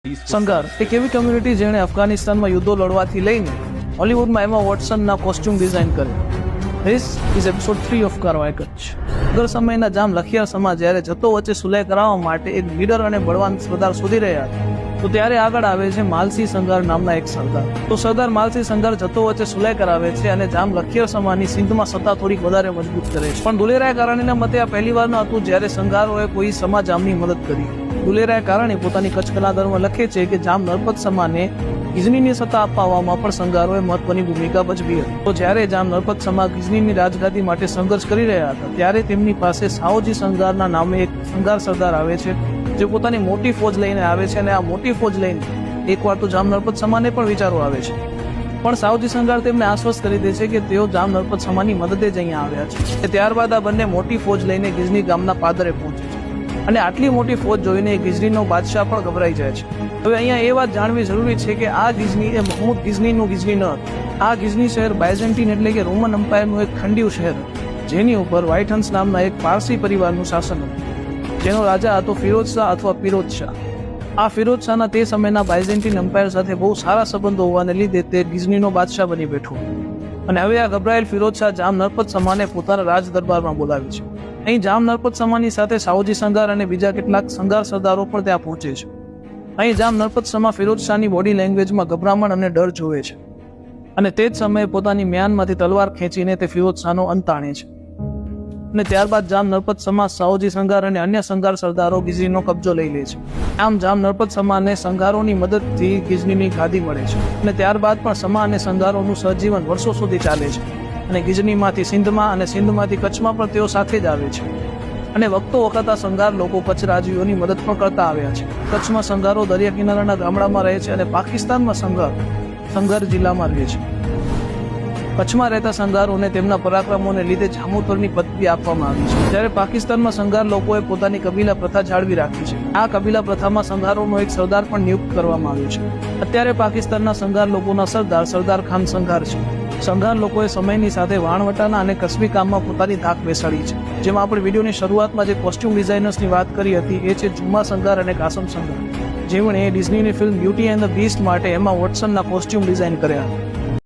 સંઘાર એક એવી કમ્યુનિટી જેણે અફઘાનિસ્તાનમાં યુદ્ધો લડવાથી લઈને હોલિવૂડમાં એમાં વોટસનના કોસ્ટ્યુમ ડિઝાઇન કર્યો. ધીસ ઇઝ એપિસોડ 3 ઓફ કારવાઈ કચ્છ. અગર સમયના જામ લખિયા સમાજ જ્યારે જતો વચ્ચે સુલેહ કરાવવા માટે એક લીડર અને બળવાન સરદાર શોધી રહ્યા હતા તો ત્યારે આગળ આવે છે માલસી સંઘાર નામના એક સરદાર. તો સરદાર માલસી સંઘાર જતો વચ્ચે સુલેહ કરાવે છે અને જામ લખિયા સમાજની સિંધમાં સત્તા થોડીક વધારે મજબૂત કરે છે. પણ દુલેરાય કારણીના મતે આ પહેલીવાર ન હતું જ્યારે સંઘારોએ કોઈ સમાજ જામની મદદ કરી. દુલેરાય કારણે પોતાની કચ્છ કલાધરમાં લખે છે કે જામ નરપત સમાને ગિઝનીની સત્તા અપાવવામાં પણ સંઘારોએ મહત્વની ભૂમિકા ભજવી હતી. તો જ્યારે જામ નરપત સમાજ ગિઝનીની રાજગાદી માટે સંઘર્ષ કરી રહ્યા હતા ત્યારે તેમની પાસે સાઓજી સંઘારના નામે એક સંઘાર સરદાર આવે છે જે પોતાની મોટી ફોજ લઈને આવે છે અને આ મોટી ફોજ લઈને એકવાર તો જામ નરપત સમાને પણ વિચારો આવે છે. પણ સાવજી સંઘાર તેમને આશ્વસ્ત કરી દે છે કે તેઓ જામ નરપત સમાની મદદે જ અહીંયા આવ્યા છે. ત્યારબાદ આ બંને મોટી ફોજ લઈને ગિઝની ગામના પાદરે પહોંચે છે અને આટલી મોટી ફોજ જોઈને ગિઝનીનો બાદશાહ પણ ગભરાઈ જાય છે. હવે અહીંયા એ વાત જાણવી જરૂરી છે કે આ ગિઝની એ મહમૂદ ગિઝનીનું ગિઝની ન હતું. આ ગિઝની શહેર બાયઝેન્ટીન એટલે કે રોમન એમ્પાયરનું એક ખંડિયું શહેર જેની ઉપર વ્હાઇટ હંસ નામના એક પારસી પરિવારનું શાસન હતું જેનો રાજા હતો ફિરોઝ શાહ અથવા પિરોજ શાહ. આ ફિરોઝ શાહના તે સમયના બાયઝેન્ટીન એમ્પાયર સાથે બહુ સારા સંબંધો હોવાને લીધે તે ગિઝનીનો બાદશાહ બની બેઠો અને હવે આ ગભરાયેલ ફિરોઝ શાહ જામ નરપત સમાને પોતાના રાજ દરબારમાં બોલાવે છે. અહીં જામ નરપત સમાની સાથે સાવજી સંઘાર અને બીજા કેટલાક સંઘાર સરદારો પણ ત્યાં પહોંચે છે. અહીં જામ નરપત સમા ફિરોઝ શાહની બોડી લેંગ્વેજમાં ગભરામણ અને ડર જોવે છે અને તે જ સમયે પોતાની મ્યાનમાંથી તલવાર ખેંચીને તે ફિરોઝ શાહનો અંત આણે છે. અને ત્યારબાદ જામ નરપત સમા સાવજી સંઘાર અને અન્ય સંઘાર સરદારો ગિઝનીનો કબજો લઈ લે છે. આમ જામ નરપત સમાને સંઘારોની મદદથી ગિઝનીની ગાદી મળે છે અને ત્યારબાદ પણ સમા અને સંઘારોનું સહજીવન વર્ષો સુધી ચાલે છે અને ગિઝનીમાંથી સિંધમાં અને સિંધમાંથી કચ્છમાં પણ તેઓ સાથે જ આવે છે અને વખતો વખત આ સંઘાર લોકો કચ્છ રાજવીઓની મદદ પણ કરતા આવ્યા છે. કચ્છમાં સંઘારો દરિયા કિનારાના ગામડામાં રહે છે અને પાકિસ્તાનમાં સંઘાર જિલ્લામાં રહે છે. કચ્છમાં રહેતા સંઘારોને તેમના પરાક્રમોને લીધે જામોતરની પદવી આપવામાં આવી છે જ્યારે પાકિસ્તાનમાં સંઘાર લોકોએ પોતાની કબીલા પ્રથા જાળવી રાખી છે. આ કબીલા પ્રથામાં સંઘારોનો એક સરદાર પણ નિયુક્ત કરવામાં આવ્યો છે. અત્યારે પાકિસ્તાનના સંઘાર લોકોના સરદાર ખાન સંઘાર છે. સંઘાર લોકોએ સમયની સાથે વાણવટાના અને કસબી કામમાં પોતાની ધાક બેસાડી છે. જેમાં આપણે વિડીયોની શરૂઆતમાં જે કોસ્ટ્યુમ ડિઝાઇનર્સની વાત કરી હતી એ છે જુમા સંઘાર અને કાસમ સંઘાર જેમણે ડિઝનીની ફિલ્મ બ્યુટી એન્ડ ધ બીસ્ટ માટે એમાં વોટસનના કોસ્ટ્યુમ ડિઝાઇન કર્યા હતા.